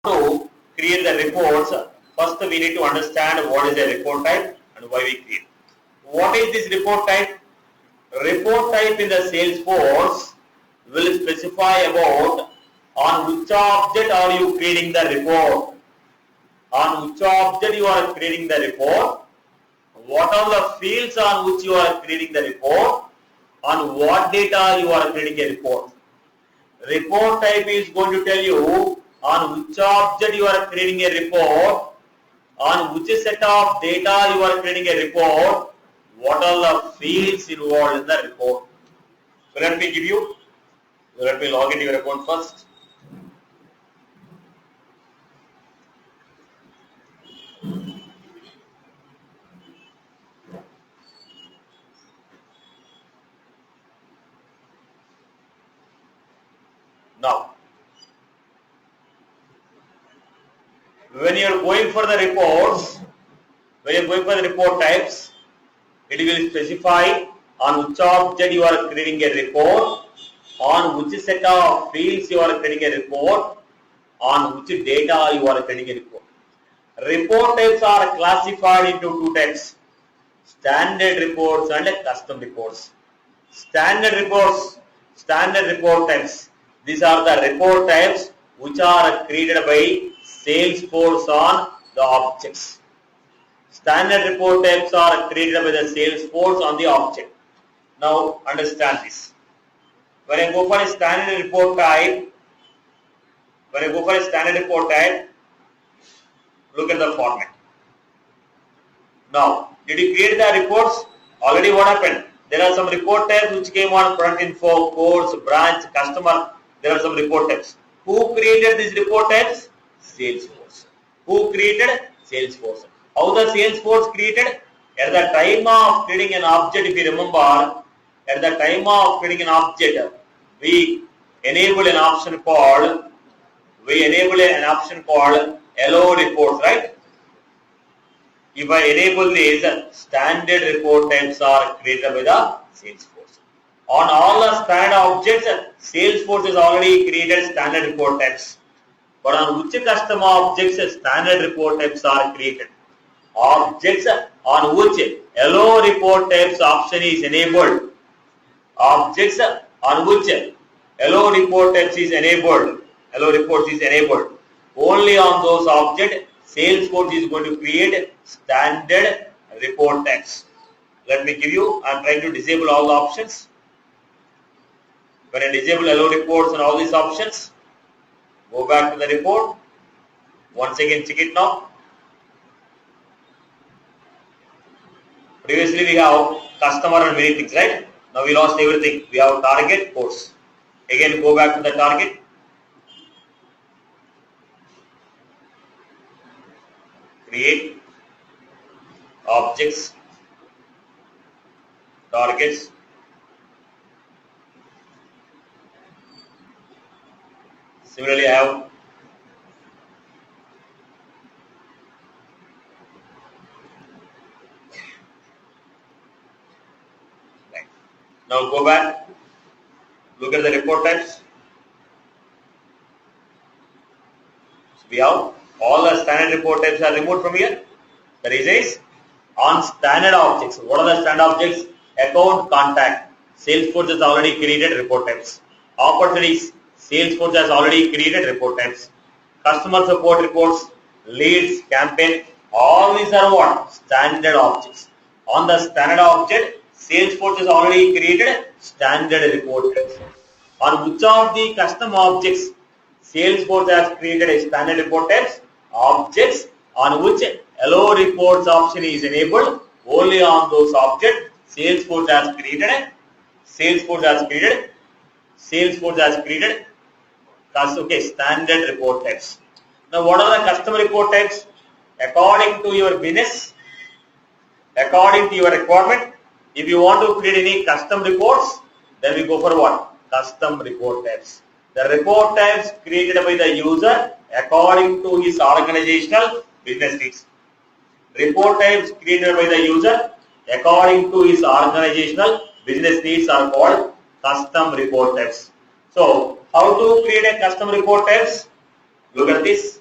to create the reports, first we need to understand what is a report type and why we create. What is this report type? Report type in the Salesforce will specify about on which object are you creating the report. On which object you are creating the report, what are the fields on which you are creating the report, on what data you are creating a report. Report type is going to tell you on which object you are creating a report, on which set of data you are creating a report, what are the fields involved in the report. So let me log into your account first. Now, when you are going for the reports, when you are going for the report types, it will specify on which object you are creating a report, on which set of fields you are creating a report, on which data you are creating a report. Report types are classified into two types: standard reports and custom reports. Standard report types. These are the report types which are created by Salesforce on the objects. Standard report types are created by the Salesforce on the object. Now understand this. When I go for a standard report type, look at the format. Now, did you create the reports? Already what happened? There are some report types which came on product info, course, branch, customer. There are some report types. Who created these report types? Salesforce. Who created? Salesforce. How the Salesforce created? At the time of creating an object, if you remember, at the time of creating an object, we enable an option called allow reports, right? If I enable these, standard report types are created by the Salesforce. On all the standard objects, Salesforce has already created standard report types. But on which custom objects, standard report types are created? Objects on which allow report types option is enabled. Objects on which allow report types is enabled. Allow reports is enabled. Only on those objects, Salesforce is going to create standard report types. Let me give you, I am trying to disable all the options. When I disable allow reports and all these options, go back to the report. Once again, check it now. Previously we have customer and many things, right? Now we lost everything. We have target, course. Again, go back to the target. Create objects, targets, similarly I have right. Now go back, look at the report types. So we have all the standard report types are removed from here. The reason is on standard objects. What are the standard objects? Account, contact. Salesforce has already created report types. Opportunities. Salesforce has already created report types. Customer support reports, leads, campaign. All these are what? Standard objects. On the standard object, Salesforce has already created standard report types. On which of the custom objects, Salesforce has created a standard report types? Objects on which allow reports option is enabled. Only on those objects Salesforce has created standard report types. Now what are the custom report types? According to your business, according to your requirement, if you want to create any custom reports, then we go for what? Custom report types. The report types created by the user according to his organizational business needs. Report types created by the user according to his organizational business needs are called custom report types. So, how to create a custom report types? Look at this.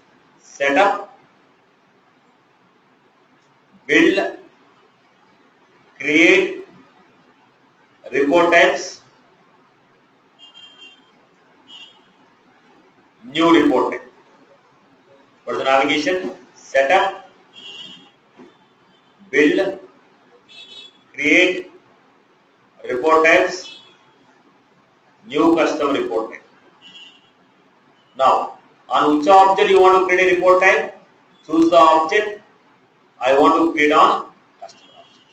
set up, build, create report types, new report type. For the navigation, set up, build, create report types, new custom report type. Now, on which object you want to create a report type? Choose the object. I want to create on customer object.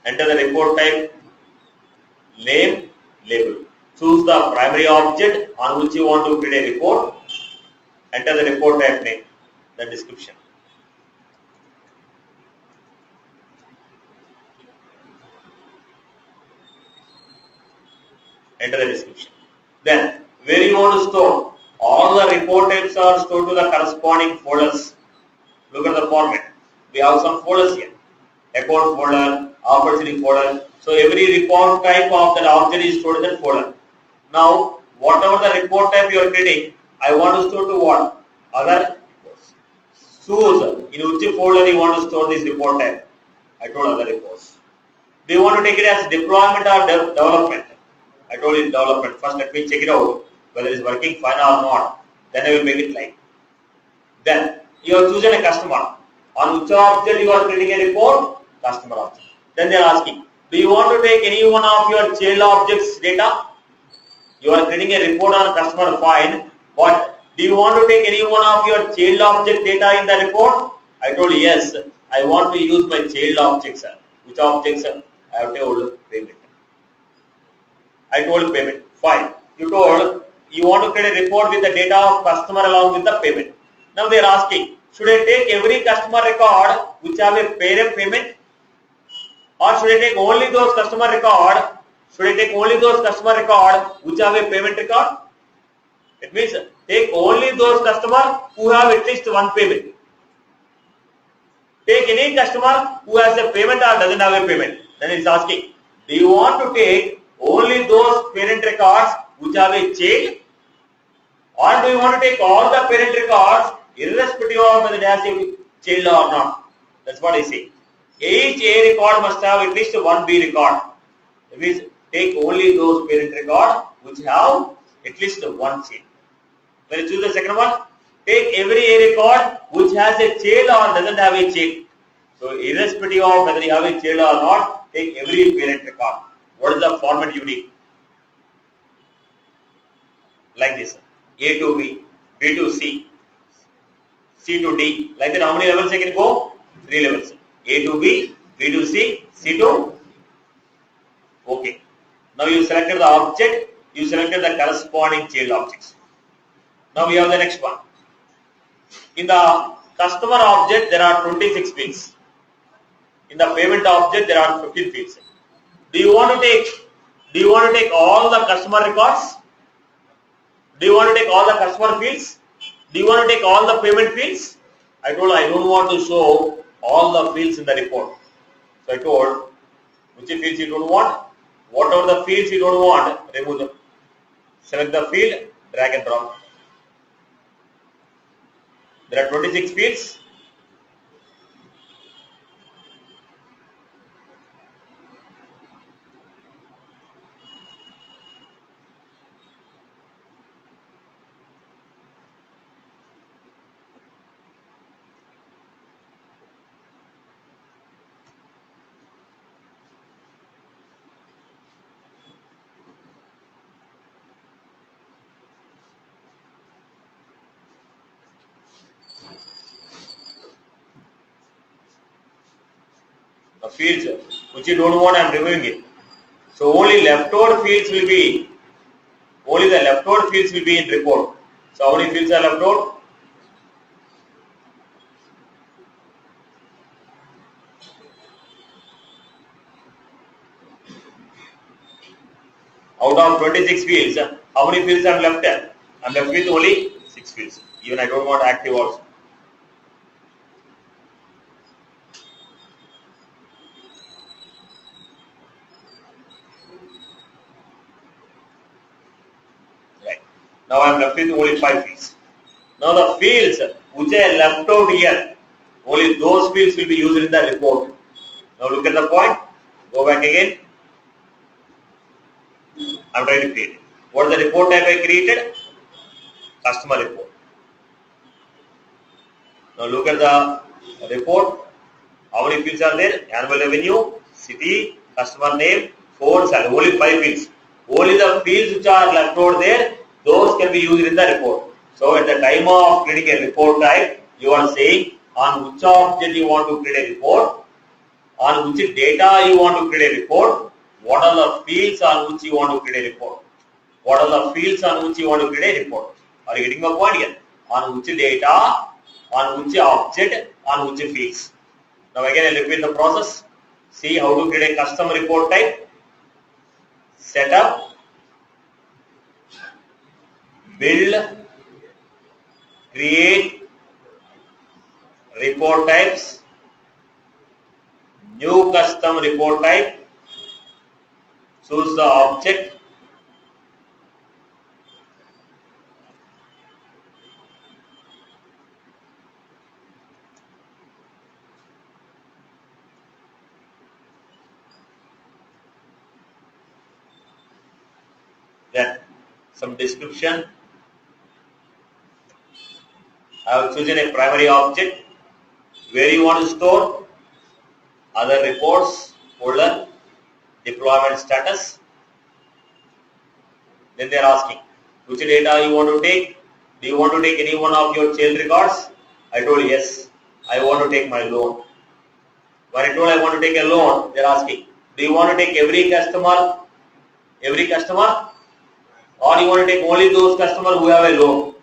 Enter the report type, name, label. Choose the primary object on which you want to create a report. Enter the report type name, the description. Enter the description. Then, where you want to store? All the report types are stored to the corresponding folders. Look at the format. We have some folders here. Account folder, opportunity folder. So every report type of that object is stored in that folder. Now, whatever the report type you are creating, I want to store to what? Other reports. Choose in which folder you want to store this report type. I told other reports. Do you want to take it as deployment or development? I told you development. First, let me check it out whether it's working fine or not. Then I will make it live. Then you have chosen a customer. On which object you are creating a report? Customer object. Then they are asking, do you want to take any one of your child objects data? You are creating a report on customer, fine. But do you want to take any one of your child object data in the report? I told you yes. I want to use my child objects. Which objects? I have told payment. I told payment. Fine. You told you want to create a report with the data of customer along with the payment. Now they are asking, should I take every customer record which have a parent payment? Or should I take only those customer record? Should I take only those customer record which have a payment record? It means take only those customer who have at least one payment. Take any customer who has a payment or doesn't have a payment. Then it's asking, do you want to take only those parent records which have a child? Or do you want to take all the parent records irrespective of whether it has a child or not? That's what I say. Each A record must have at least one B record. That means take only those parent records which have at least one child. When you choose the second one, take every A record which has a child or doesn't have a child. So irrespective of whether you have a child or not, take every parent record. What is the format you need? Like this. A to B, B to C, C to D. Like that, how many levels I can go? 3 levels. A to B, B to C, C to OK. Now you selected the object, you selected the corresponding child objects. Now we have the next one. In the customer object, there are 26 fields. In the payment object, there are 15 fields. Do you want to take all the customer records? Do you want to take all the customer fields? Do you want to take all the payment fields? I told I don't want to show all the fields in the report. So I told which fields you don't want. Whatever the fields you don't want, remove them. Select the field, drag and drop. There are 26 fields. The fields which you don't want, I am removing it. So only the leftover fields will be in report. So how many fields are left out? Out of 26 fields, how many fields are left there? I am left with only 6 fields. Even I don't want active also. Now I am left with only 5 fields. Now the fields which I left out here, only those fields will be used in the report. Now look at the point. Go back again. I am trying to create it. What is the report type I created? Customer report. Now look at the report. How many fields are there? Annual revenue, city, customer name, phone, salary. Only 5 fields. Only the fields which are left out there, those can be used in the report. So at the time of creating a report type, you are saying on which object you want to create a report, on which data you want to create a report, what are the fields on which you want to create a report. What are the fields on which you want to create a report? Are you getting my point here? On which data, on which object, on which fields. Now again I repeat the process. See how to create a custom report type. Setup, build, create report types, new custom report type, choose the object, then some description. I have chosen a primary object where you want to store other reports, folder, deployment status. Then they are asking which data you want to take. Do you want to take any one of your child records? I told yes. I want to take my loan. When I told I want to take a loan, they are asking, do you want to take every customer, or you want to take only those customers who have a loan?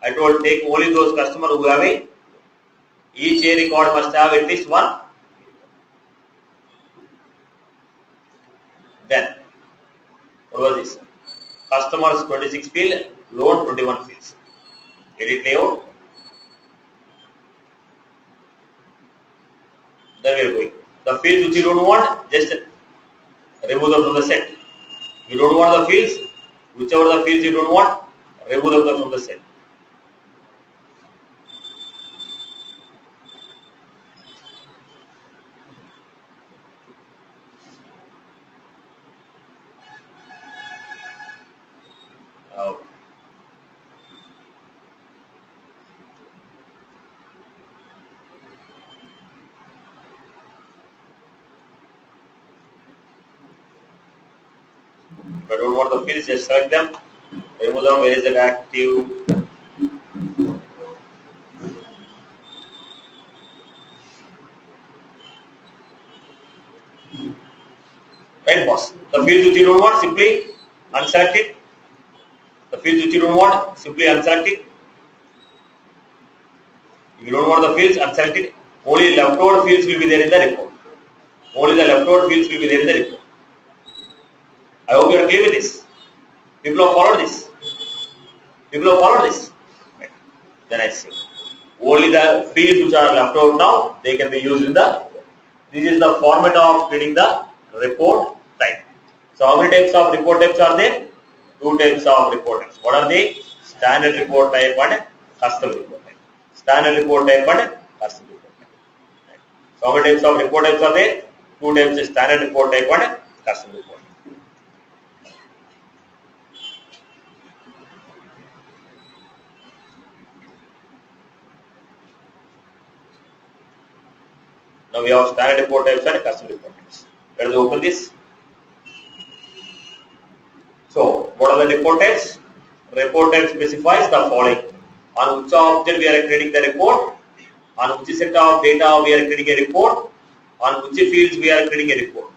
I told take only those customers who have a, each A record must have at least one. Then, what was this? Customers 26 field, loan 21 fields. Edit layout. Then we are going. The fields which you don't want, just remove them from the set. You don't want the fields, whichever the fields you don't want, remove them from the set. If I don't want the fields, just select them, remove them. Where is the active? Right, boss. The fields which you don't want, simply unselect it. The fields which you don't want, simply unselect it. If you don't want the fields, unselect it. Only leftover fields will be there in the report. Only the leftover fields will be there in the report. I hope you are clear with this. People have followed this. Right. Then I say, only the fields which are left out now, they can be used in the, this is the format of creating the report type. So how many types of report types are there? 2 types of report types. What are they? Standard report type and custom report type. Standard report type and custom report type. Right. So how many types of report types are there? 2 types of standard report type and custom report type. Now we have standard report types and custom report types. Let us open this. So, what are the report types? Report type specifies the following. On which object we are creating the report, on which set of data we are creating a report, on which fields we are creating a report.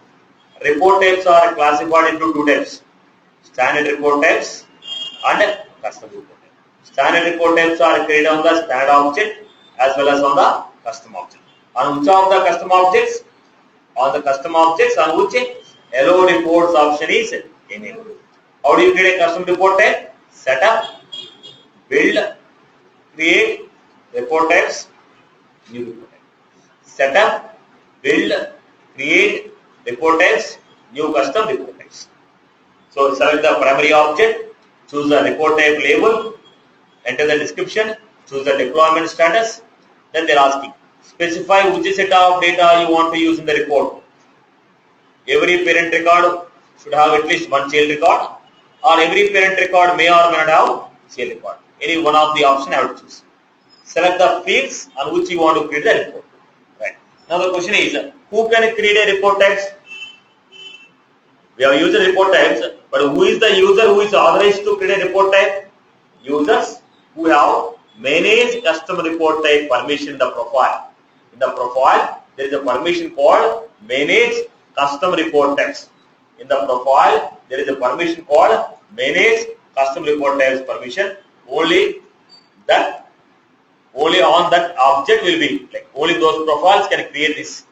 Report types are classified into 2 types. Standard report types and custom report types. Standard report types are created on the standard object as well as on the custom object. On which of the custom objects? On the custom objects on which hello reports option is enabled. How do you create a custom report type? Setup, build, create report types, new report type. Setup, build, create report types, new custom report types. So select the primary object, choose the report type label, enter the description, choose the deployment status. Then they're asking, specify which set of data you want to use in the report. Every parent record should have at least one child record, or every parent record may or may not have child record. Any one of the option I have to choose. Select the fields on which you want to create the report. Right. Now the question is, who can create a report types? We have used report types, but who is the user who is authorized to create a report type? Users who have manage custom report type permission in the profile. In the profile, there is a permission called manage custom report types. In the profile, there is a permission called manage custom report types permission. Only on that object will be, like only those profiles can create this.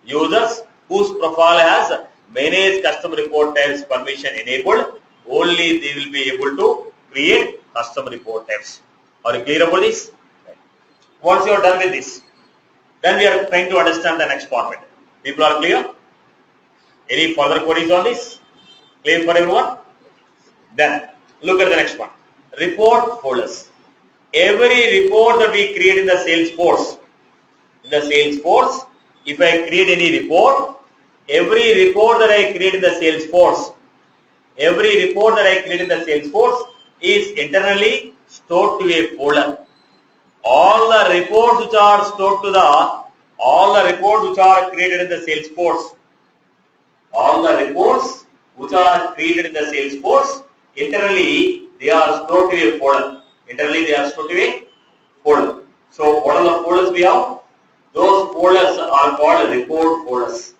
Users whose profile has manage custom report types permission enabled, only they will be able to create custom report types. Are you clear about this? Once you are done with this, then we are trying to understand the next format. People are clear? Any further queries on this? Clear for everyone? Then look at the next one. Report folders. Every report that we create in the Salesforce, if I create any report, every report that I create in the Salesforce is internally stored to a folder. All the reports which are created in the Salesforce, internally they are stored to a folder. So what are the folders we have? Those folders are called report folders.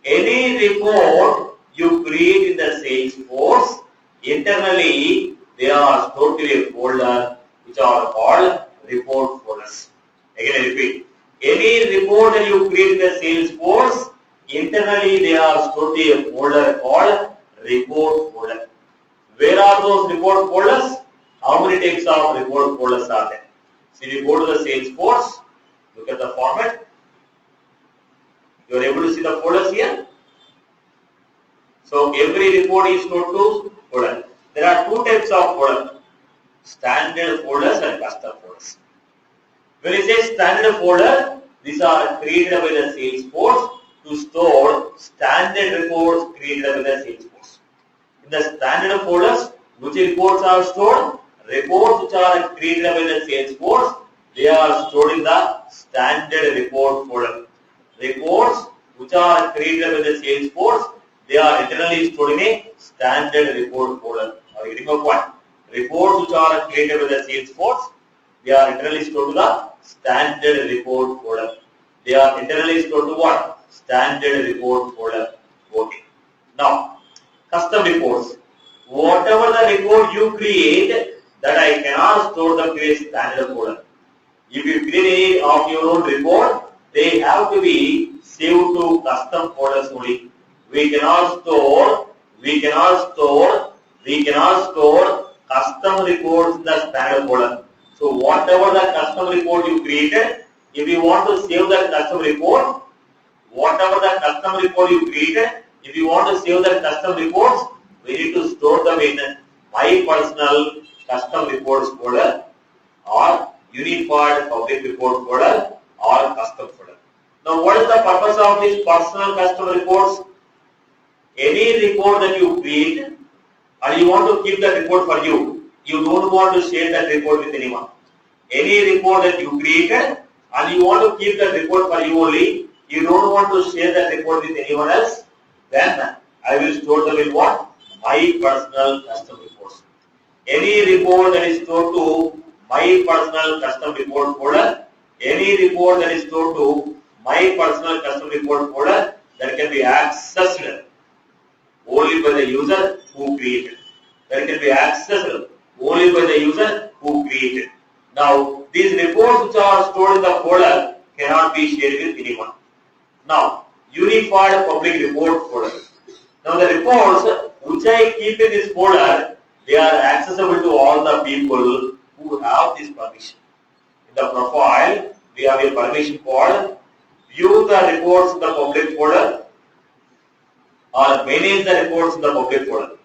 Any report you create in the Salesforce, internally they are stored to a folder which are called report folders. Again I repeat, any report that you create in the Salesforce, internally they are stored to a folder called report folder. Where are those report folders? How many types of report folders are there? So if you go to the Salesforce, look at the format. You are able to see the folders here. So every report is stored to folder. There are two types of folder: standard folders and custom folders. When you say standard folder, these are created by the Salesforce to store standard reports created by the Salesforce. In the standard folders, which reports are stored? Reports which are created by the Salesforce, they are stored in the standard report folder. Reports which are created by the Salesforce, they are internally stored in a standard report folder. Are you getting my point? Reports which are created by the Salesforce, they are internally stored to the standard report folder. They are internally stored to what? Standard report folder. Okay. Now, custom reports. Whatever the report you create, that I cannot store them to a standard folder. If you create any of your own report, they have to be saved to custom folders only. We cannot store custom reports in the standard folder. So whatever the custom report you created, if you want to save that custom report, if you want to save that custom reports, we need to store them in my personal custom reports folder or unified public report folder or custom folder. Now what is the purpose of these personal custom reports? Any report that you create and you want to keep that report for you, you don't want to share that report with anyone. Any report that you created and you want to keep that report for you only, you don't want to share that report with anyone else, then I will store them in what? My personal custom reports. Any report that is stored to my personal custom report folder, that can be accessed only by the user who created. Now, these reports which are stored in the folder cannot be shared with anyone. Now, unified public report folder. Now, the reports which I keep in this folder, they are accessible to all the people who have this permission. In the profile, we have a permission called view the reports in the public folder or manage the reports in the public folder.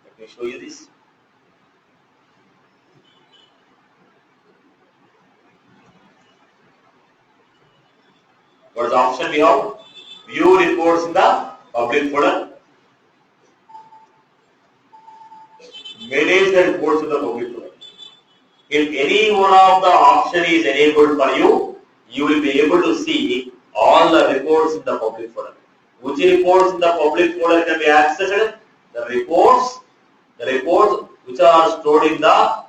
Let me show you this. What is the option we have? View reports in the public folder. Manage the reports in the public folder. If any one of the option is enabled for you, you will be able to see all the reports in the public folder. Which reports in the public folder can be accessed? The reports which are stored in the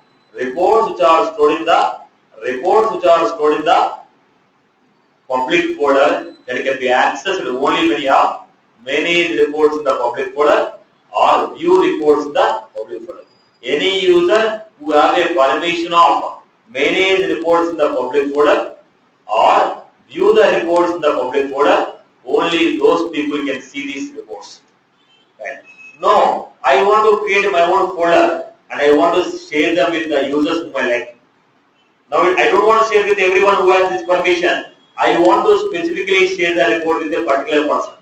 public folder that can be accessed only when you have manage reports in the public folder or view reports in the public folder. Any user who have a permission of manage reports in the public folder or view the reports in the public folder, only those people can see these reports. Right. Now, I want to create my own folder and I want to share them with the users whom I like. Now, I don't want to share with everyone who has this permission. I want to specifically share the report with a particular person.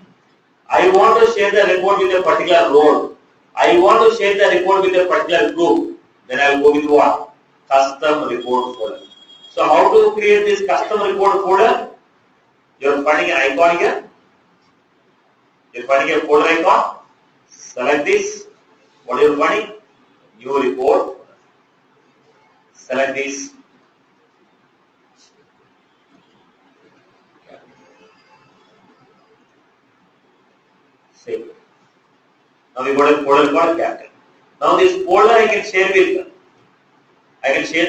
I want to share the report with a particular role. I want to share the report with a particular group. Then I will go with what? Custom report folder. So how to create this custom report folder? You are finding an icon here. You are finding a folder icon. Select this. What are you finding? New report. Select this. Save. Now we got a folder called Captain. Now this folder I can share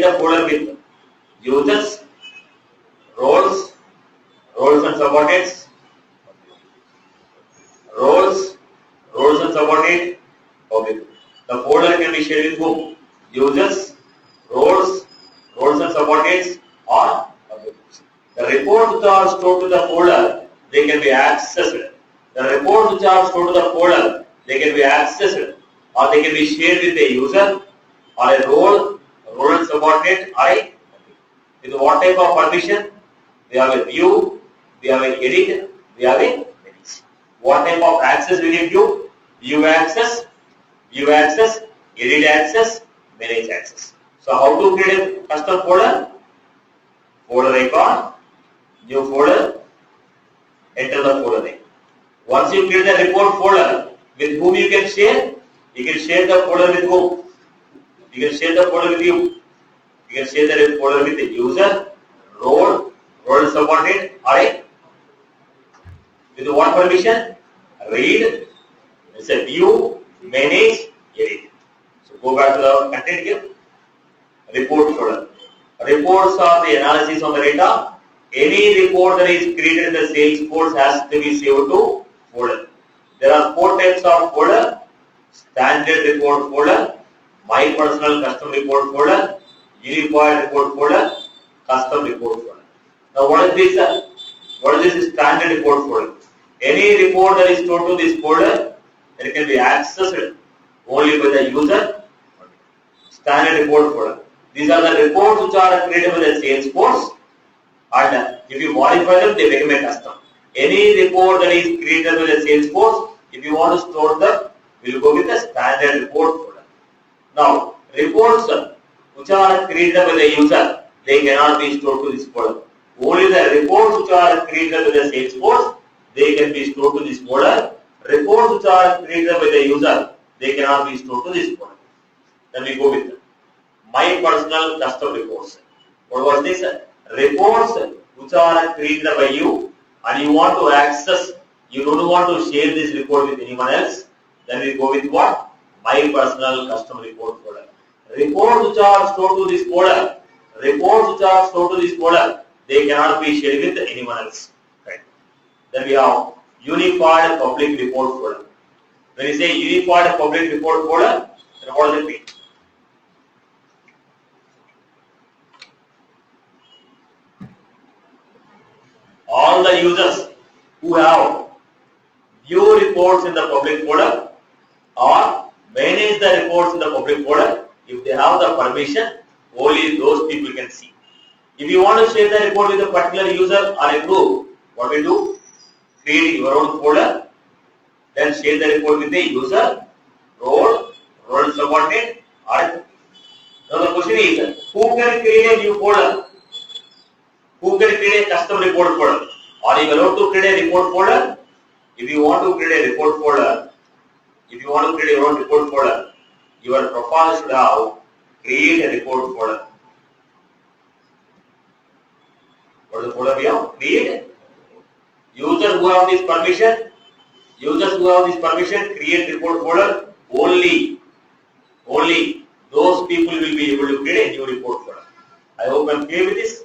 the folder with users, roles and subordinates, roles and subordinate. Okay. The folder can be shared with whom? Users, roles and subordinates, or the reports which are stored to the folder, they can be accessed. The reports which are stored to the folder, they can be accessed or they can be shared with a user or a role and subordinate or a with what type of permission? We have a view, we have an edit, we have a manage. What type of access we can do? View access, edit access, manage access. So how to create a custom folder? Folder icon, new folder, enter the folder name. Once you create the report folder, with whom you can share? You can share the folder with whom? You can share the folder with you. You can share the folder with the user, role subordinate, or with what permission? Read, it's a view, manage, edit. So go back to the content here. Report folder. Reports are the analysis on the data. Any report that is created in the Salesforce has to be saved to folder. There are 4 types of folder: standard report folder, my personal custom report folder, unified report folder, custom report folder. Now what is this? What is this standard report folder? Any report that is stored to this folder, it can be accessed only by the user. Standard report folder. These are the reports which are created by the Salesforce, and if you modify them, they become a custom. Any report that is created by the Salesforce, if you want to store them, we will go with the standard report folder. Now, reports which are created by the user, they cannot be stored to this folder. Only the reports which are created by the Salesforce, they can be stored to this folder. Reports which are created by the user, they cannot be stored to this folder. Then we go with my personal custom reports. What was this? Reports which are created by you and you want to access, you don't want to share this report with anyone else, then we go with what? My personal custom report folder. Reports which are stored to this folder, they cannot be shared with anyone else. Right. Then we have unified public report folder. When you say unified public report folder, then what does it mean? All the users who have view reports in the public folder or manage the reports in the public folder, if they have the permission, only those people can see. If you want to share the report with a particular user or a group, what we do? Create your own folder, then share the report with the user, role subordinate, or now the question is, who can create a new folder? Who can create a custom report folder? Are you allowed to create a report folder? If you want to create a report folder, if you want to create your own report folder, your profile should have create a report folder. What is the folder we have? Create. Users who have this permission, create report folder. Only those people will be able to create a new report folder. I hope I am clear with this.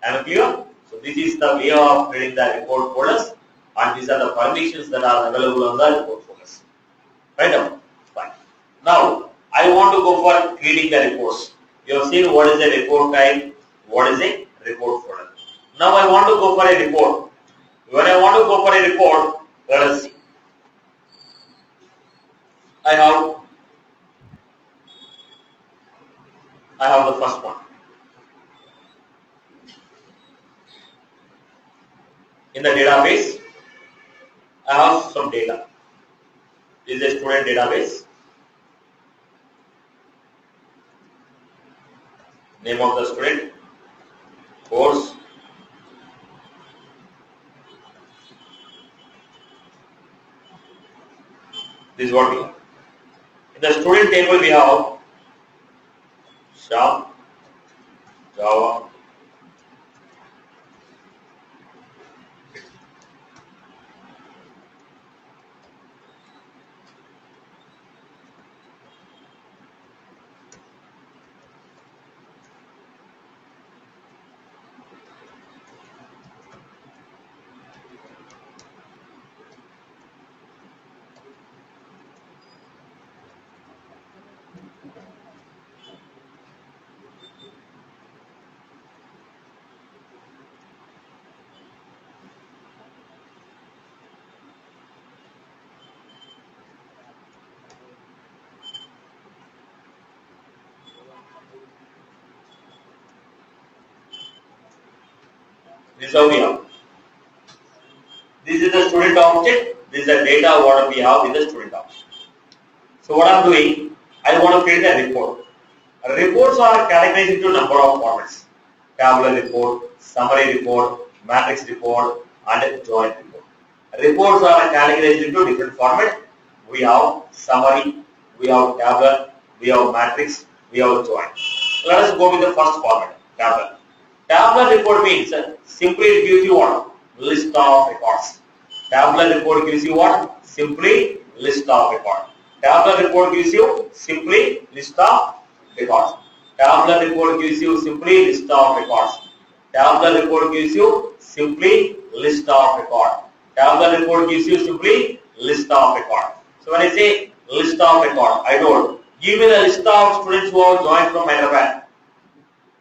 I am clear. So this is the way of creating the report folders, and these are the permissions that are available on the report folders. Right now, fine. Now I want to go for creating the reports. You have seen what is a report type, what is a report folder. Now I want to go for a report. When I want to go for a report, let us see. I have the first one. In the database, I have some data. This is a student database. Name of the student, course, this is what we have. In the student table we have Sham, Java, this is how we have. This is the student object, this is the data what we have in the student object. So what I am doing, I want to create a report. Reports are categorized into a number of formats. Tabular report, summary report, matrix report, and joint report. Reports are categorized into different formats. We have summary, we have tabular, we have matrix, we have joint. Let us go with the first format, tabular. Tabular report means simply it gives you what? List of records. Tabular report gives you what? Simply list of records. Tabular report gives you simply list of records. Tabular report gives you simply list of records. Tabular report gives you simply list of record. Tabular report gives you simply list of record. So when I say list of record, I told give me the list of students who have joined from Hyderabad.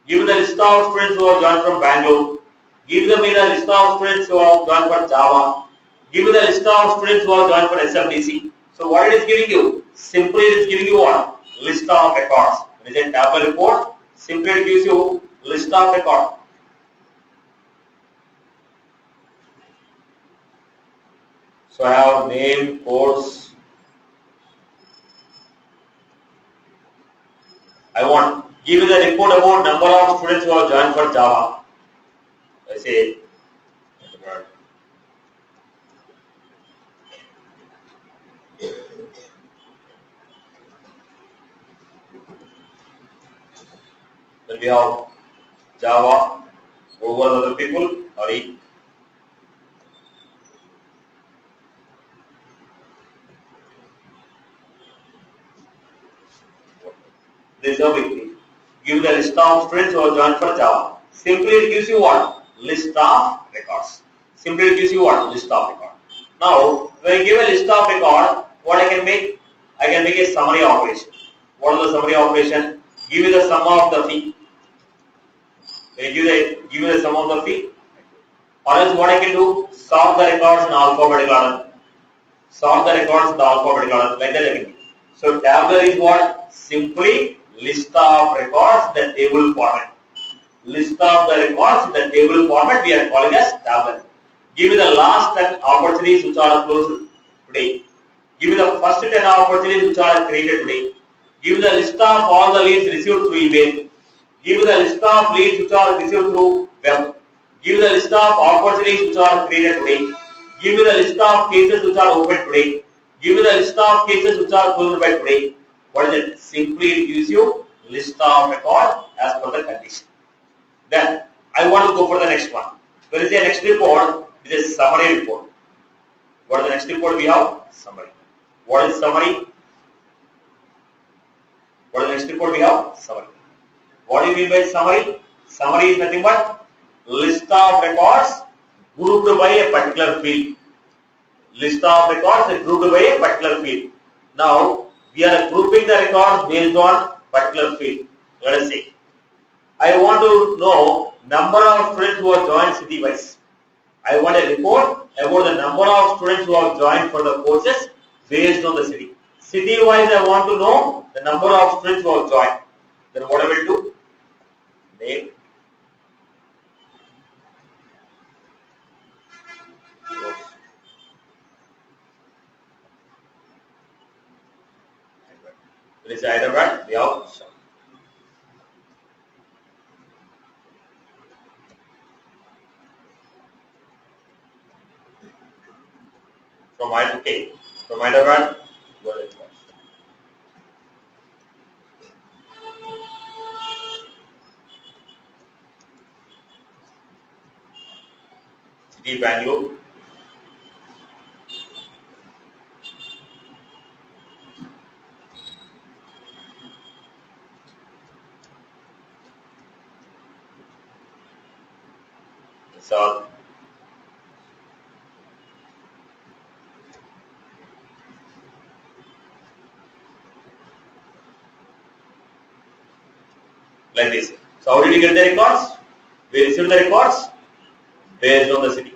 Give me the list of students who have joined from Bangalore. Give me the list of students who have joined for Java. Give me the list of students who have joined for SMDC. So what it is giving you? Simply it is giving you what? List of records. When you say tabular report, simply it gives you list of records. So I have name, course. I want give me the report about number of students who have joined for Java. I say then we have Java over other people or E. This is how we give the list of students who have joined for Java. Simply it gives you what? List of records. Simply it gives you what? List of records. Now, when I give a list of records, what I can make? I can make a summary operation. What is the summary operation? Give me the sum of the fee. When you give me the sum of the fee. Or else what I can do? Sort the records in alphabetical order. Sort the records in the alphabetical order. Like that I can do. So tabular is what? Simply list of records, the table format. List of the records, the table format we are calling as tabular. Give me the last 10 opportunities which are closed today. Give me the first 10 opportunities which are created today. Give me the list of all the leads received through email. Give me the list of leads which are received through web. Give me the list of opportunities which are created today. Give me the list of cases which are open today. Give me the list of cases which are closed by today. What is it? Simply it gives you list of record as per the condition. Then I want to go for the next one. There is a next report. It is a summary report. What is the next report we have? Summary. What is summary? What is the next report we have? Summary. What do you mean by summary? Summary is nothing but list of records grouped by a particular field. List of records grouped by a particular field. Now, we are grouping the records based on particular field. Let us see. I want to know number of students who have joined city-wise. I want a report about the number of students who have joined for the courses based on the city. City-wise, I want to know the number of students who have joined. Then what I will do? Name. There is Hyderabad. We have from okay. From Hyderabad. City Bangalore. So like this. So how did you get the records? We received the records based on the city.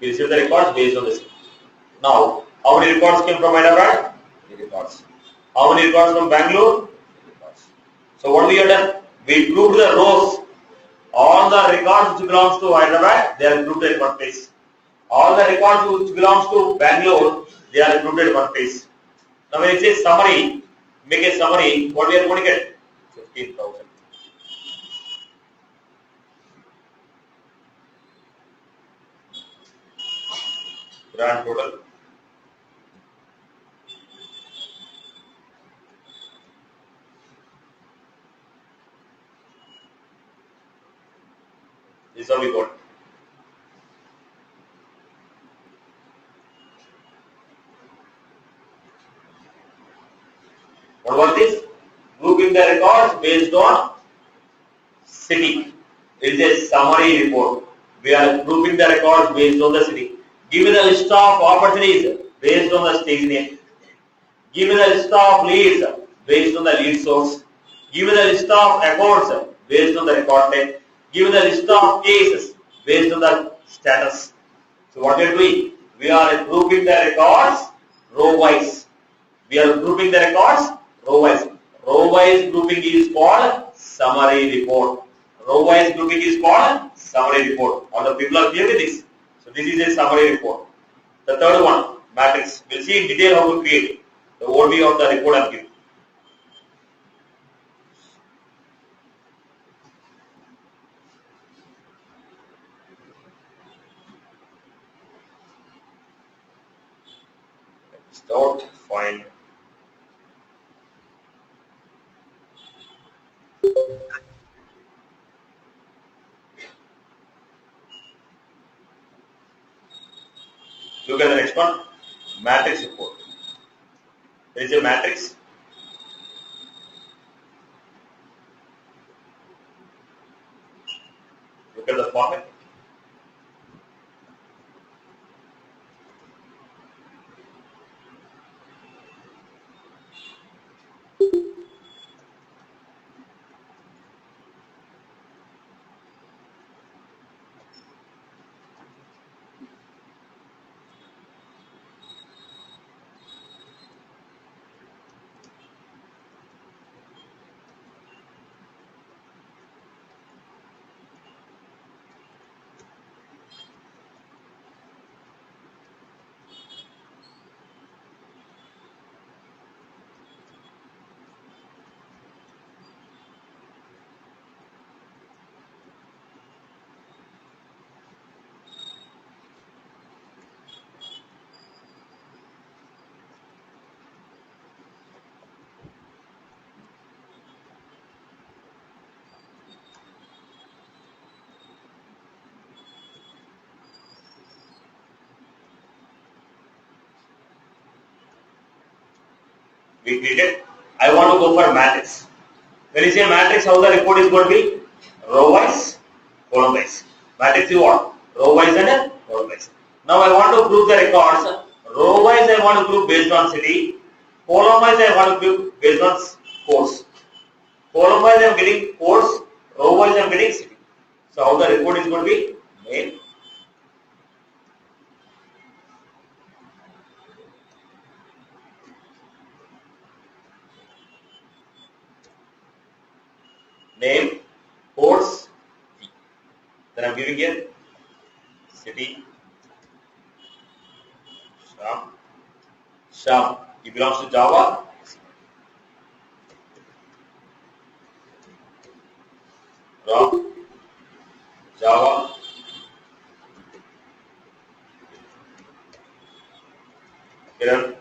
We received the records based on the city. Now, how many records came from Hyderabad? 3 records. How many records from Bangalore? 3 records. So what we have done? We grouped the rows. All the records which belongs to Hyderabad, they are grouped in one place. All the records which belongs to Bangalore, they are grouped in one place. Now when it says summary, make a summary, what we are going to get? 15,000. Grand total. This is how we got. What was this? Grouping the records based on city. It is a summary report. We are grouping the records based on the city. Give me the list of opportunities based on the stage name. Give me the list of leads based on the lead source. Give me the list of accounts based on the record type. Give me the list of cases based on the status. So what we are doing? We are grouping the records row-wise. We are grouping the records row-wise. Row-wise grouping is called summary report. Row-wise grouping is called summary report. All the people are clear with this. So this is a summary report. The third one, matrix. We'll see in detail how to create the overview of the report I'm giving. Start, find. Look at the next one, matrix report. There is a matrix. Look at the format. We created. I want to go for matrix. When you say matrix, how the report is going to be? Row wise, column wise. Matrix is what? Row wise and column wise. Now I want to group the records. Row wise I want to group based on city. Column wise I want to group based on course. Column wise I am getting course. Row wise I am getting city. So how the report is going to be? Name, name, course, fee. Then I am giving here city, Sham. Sham. It belongs to Java. Ram, Java. Kiran,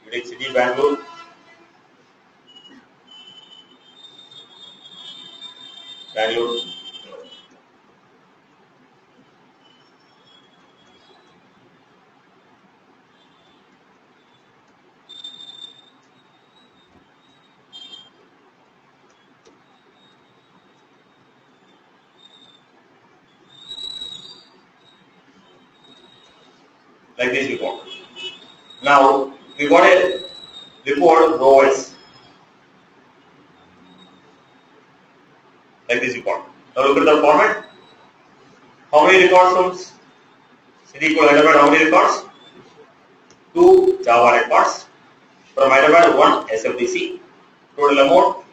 getting city, Bangalore. Bangalore. Like this report. Now we got a report row wise. Like this report. Now look at the format. How many records from city equal Hyderabad? How many records? Two Java records. From Hyderabad, one SFDC. Total amount.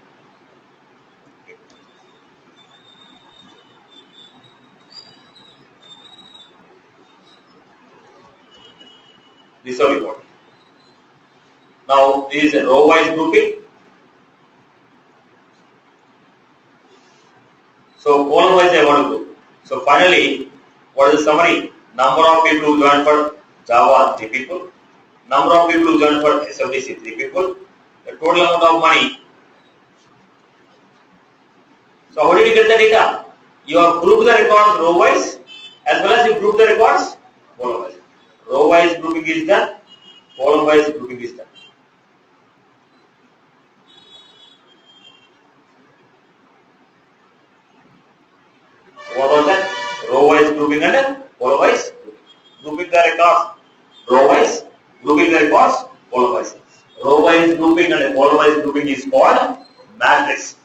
This is our report. Now this is a row wise grouping. So column wise I want to group. So finally, what is the summary? Number of people who joined for Java 3 people. Number of people who joined for SFDC 3 people. The total amount of money. So how did you get the data? You have grouped the records row wise as well as you group the records column wise. Row wise grouping is done, column wise grouping is done. What was that? Row wise grouping and column wise grouping the records. Row wise grouping the records column wise. Row wise grouping and column wise grouping is called matrix.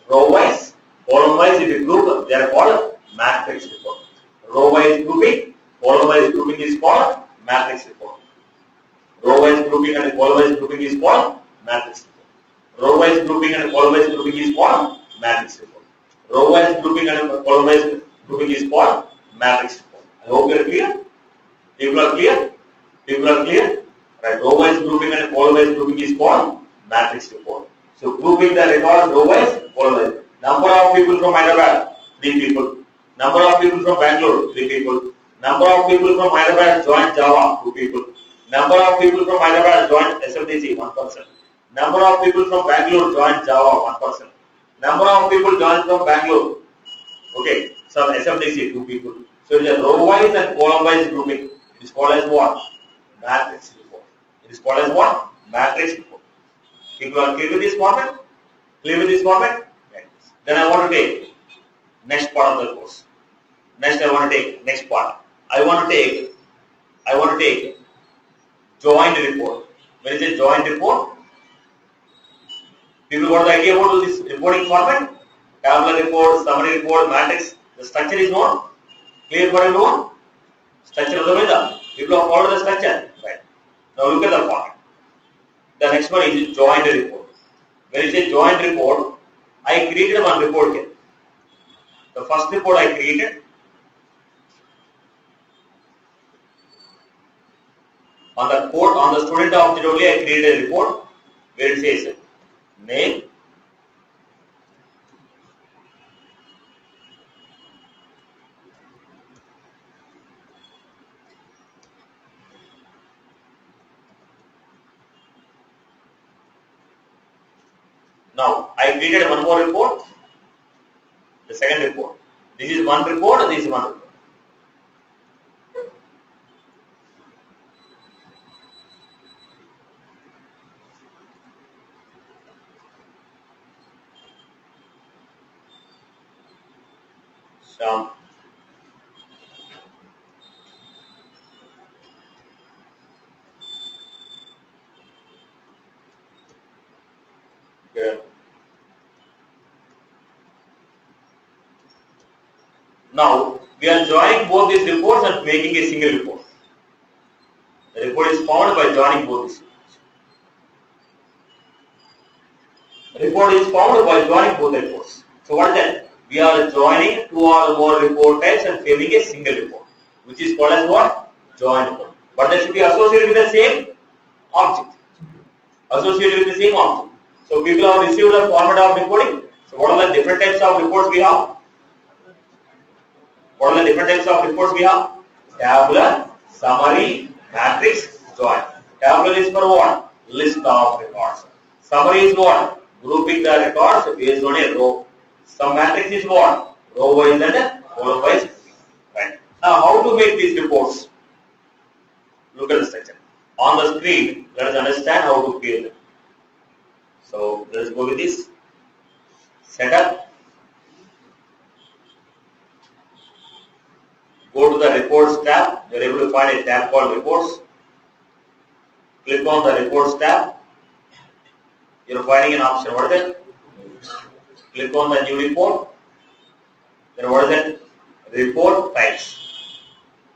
Row wise, column wise if you group, they are called matrix report. Row wise grouping, column wise grouping is called matrix report. Row wise grouping and column wise grouping is called matrix report. Row wise grouping and column wise grouping is called matrix report. Row wise grouping and column wise grouping is called matrix report. I hope you are clear. People are clear? People are clear? Right. Row wise grouping and column wise grouping is called matrix report. So grouping the records row wise, column wise. Number of people from Hyderabad, 3 people. Number of people from Bangalore, 3 people. Number of people from Hyderabad joined Java, 2 people. Number of people from Hyderabad joined SFDC, 1 person. Number of people from Bangalore joined Java, 1 person. Number of people joined from Bangalore. Okay, some SFDC, 2 people. So it is a row wise and column wise grouping. It is called as what? Matrix report. It is called as what? Matrix report. People are clear with this format? Clear with this format? Right. Then I want to take next part of the course. Next I want to take next part. I want to take joined report. When is a joined report? People got the idea about this reporting format? Tabular report, summary report, matrix. The structure is known. Clear for everyone? Structure of the method. People have followed the structure. Right. Now look at the format. The next one is joined report. When it is a joined report, I created one report here. The first report I created on the code on the student object only I created a report where it says name, now I created one more report. The second report. This is one report, this is one report. Sham. Yeah. Now, we are joining both these reports and making a single report. The report is found by joining both these reports. Report is found by joining both reports. So what is that? We are joining two or more report types and framing a single report, which is called as what? Join report. But they should be associated with the same object. Associated with the same object. So people have received a format of reporting. So what are the different types of reports we have? What are the different types of reports we have? Tabular, summary, matrix, join. Tabular is for what? List of records. Summary is what? Grouping the records based on a row. Some matrix is what? Row wise and column wise. Right. Now how to make these reports? Look at the structure. On the screen, let us understand how to create them. So let us go with this. Setup. Go to the reports tab. You are able to find a tab called reports. Click on the reports tab. You are finding an option. What is it? Click on the new report. Then what is it? Report types.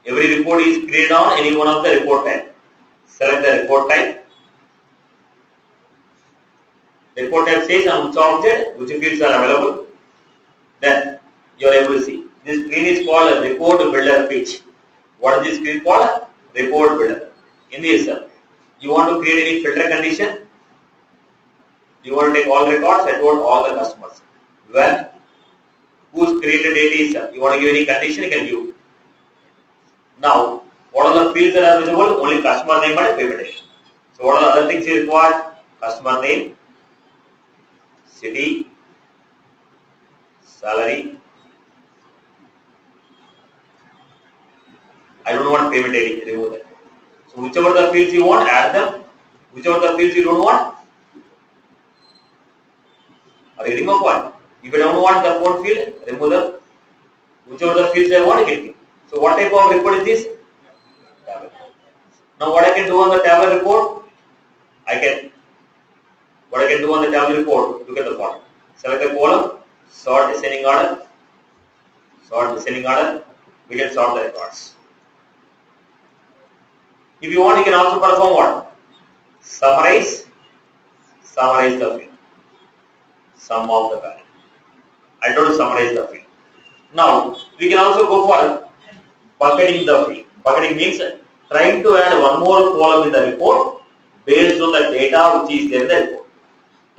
Every report is created on any one of the report type. Select the report type. Report type says on which object, which fields are available. Then you are able to see. This screen is called a report builder page. What is this screen called? Report builder. In this, you want to create any filter condition. You want to take all records and told all the customers. When whose created data is, you want to give any condition, you can give. Now, what are the fields that are visible? Only customer name and payment date. So what are the other things you require? Customer name, city, salary. I don't want payment date, remove that. So whichever the fields you want, add them. Whichever the fields you don't want, or you remove one. If you don't want the phone field, remove them. Whichever the fields I want, you can give. So what type of report is this? Tablet. Now what I can do on the tablet report? What I can do on the tablet report, look at the column. Select the column, sort descending order, we can sort the records. If you want, you can also perform what? Summarize the field. Sum of the value. I told you summarize the field. Now, we can also go for bucketing the field. Bucketing means trying to add one more column in the report based on the data which is there in the report.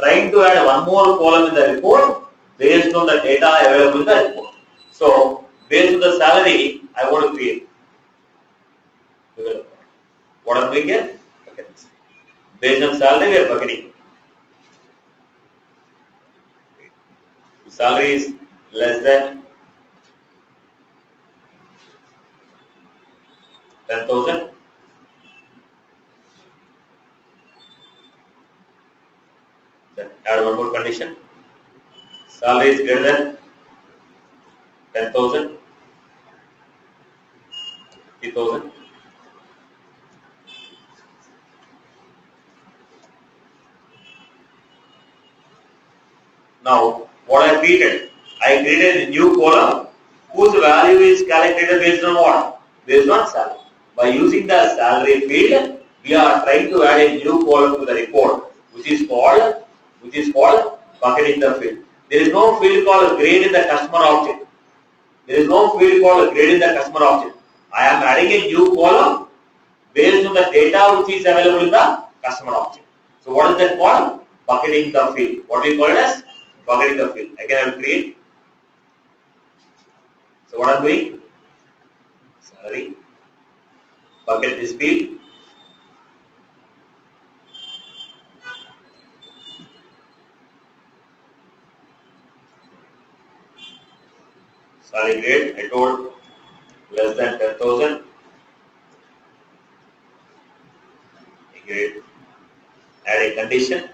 Trying to add one more column in the report based on the data available in the report. So, based on the salary, I want to create. What I'm doing here? Buckets. Based on salary, we are bucketing. Salary is less than 10,000. Then add one more condition. Salary is greater than 10,000, 50,000. Now, what I created? I created a new column whose value is calculated based on what? Based on salary. By using the salary field, we are trying to add a new column to the report, which is called bucketing the field. There is no field called grade in the customer object. There is no field called grade in the customer object. I am adding a new column based on the data which is available in the customer object. So what is that called? Bucketing the field. What we call it as bucketing the field. Again, I will create. So what I am doing? Salary. Bucket this field. Salary grade, I told less than 10,000. Grade. Add a condition,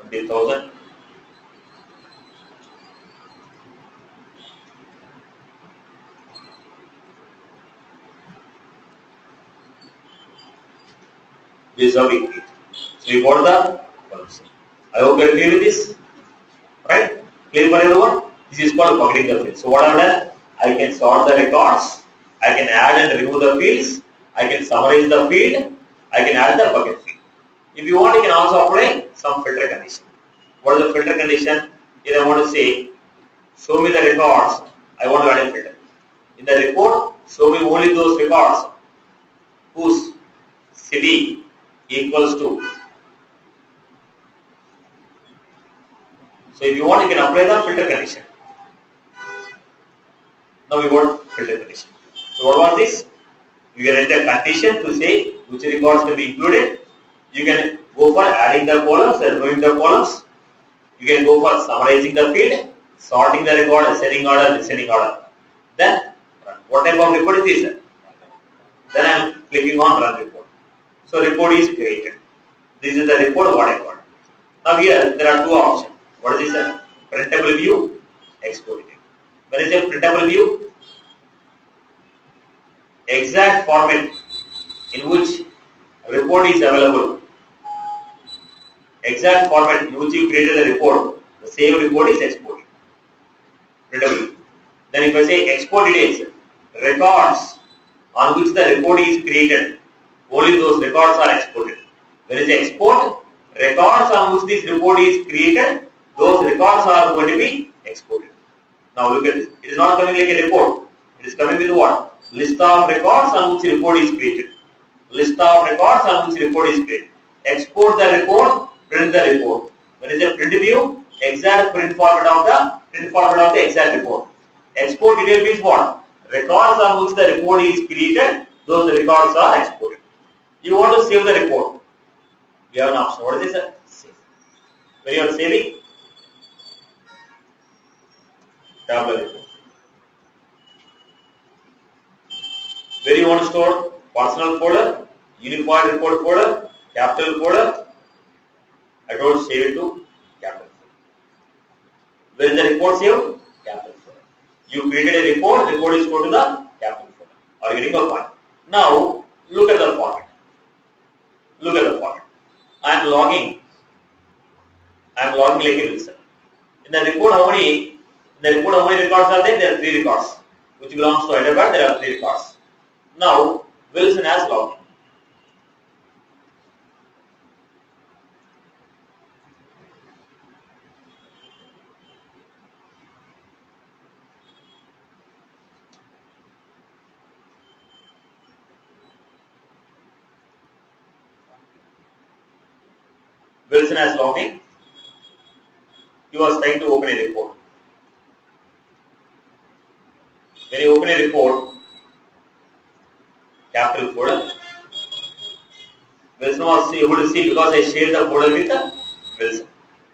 20,000. This is how we create. So we got the columns. I hope you agree with this. Right? Clear for everyone? This is called bucketing the fields. So what I've done, I can sort the records, I can add and remove the fields, I can summarize the field, I can add the bucket field. If you want, you can also apply some filter condition. What is the filter condition? Here I want to say, show me the records, I want to add a filter. In the report, show me only those records whose city equals to. So if you want, you can apply the filter condition. Now we want filter condition. So what was this? You can enter condition to say which records can be included. You can go for adding the columns and removing the columns. You can go for summarizing the field, sorting the record, ascending order, descending order. Then run. What type of report is this? Then I am clicking on run report. So report is created. This is the report what I got. Now here there are two options. What is this? Printable view, export it. When is a printable view? Exact format in which report is available. Exact format in which you created the report. The same report is exported. Printable view. Then if I say export details, records on which the report is created, only those records are exported. When is export, records on which this report is created, those records are going to be exported. Now look at this. It is not coming like a report. It is coming with what? List of records on which report is created. List of records on which report is created. Export the report, print the report. When is a print view, exact print format of the exact report. Export detail means what? Records on which the report is created, those records are exported. You want to save the report. We have an option. What is this? Save. When you are saving, tabular report. Where you want to store? Personal folder, unified report folder, capital folder. I told save it to capital folder. Where is the report saved? Capital folder. You created a report is stored to the capital folder. Are you getting a point? Now look at the format. Look at the format. I am logging like a Wilson. In the report, how many records are there? There are 3 records. Which belongs to Hyderabad, there are 3 records. Now, Wilson has logged. Wilson has logged in. He was trying to open a report. When you open a report, capital folder, Wilson was able to see because I shared the folder with Wilson.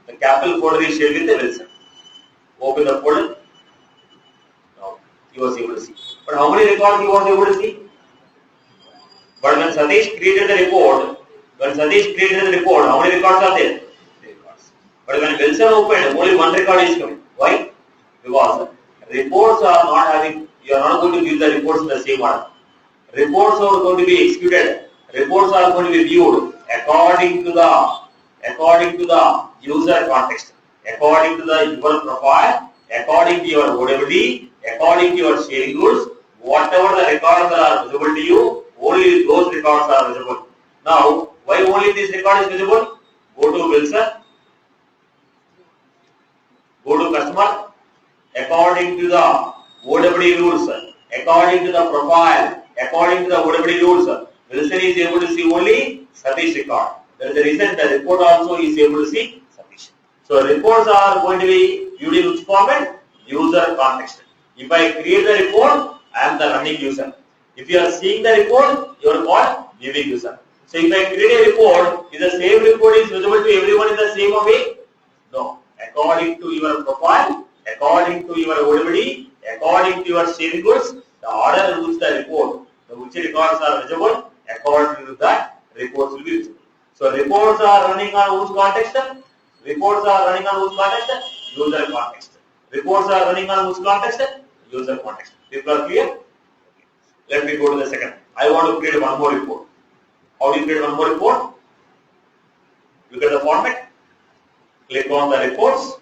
The capital folder is shared with Wilson. Open the folder. No, he was able to see. But how many records he was able to see? But when Satish created the report, how many records are there? 3 records. But when Wilson opened, only 1 record is coming. Why? Because reports are not having, you are not going to view the reports in the same order. Reports are going to be executed. Reports are going to be viewed according to the user context, according to the your profile, according to your OWD, according to your sharing rules. Whatever the records that are visible to you, only those records are visible. Now, why only this record is visible? Go to Wilson, go to customer, according to the OWD rules, according to the profile, according to the OWD rules, Wilson is able to see only Satish record. That is the reason the report also is able to see Satish. So reports are going to be viewed in which format? User context. If I create the report, I am the running user. If you are seeing the report, you are called viewing user. So if I create a report, is the same report is visible to everyone in the same way? No. according to your profile, according to your OWD, according to your saving goods, the order in which the report, the which records are visible, according to that, reports will be visible. So reports are running on whose context? Reports are running on whose context? User context. Reports are running on whose context? User context. People are clear? Let me go to the second. I want to create one more report. How do you create one more report? Look at the format. Click on the reports.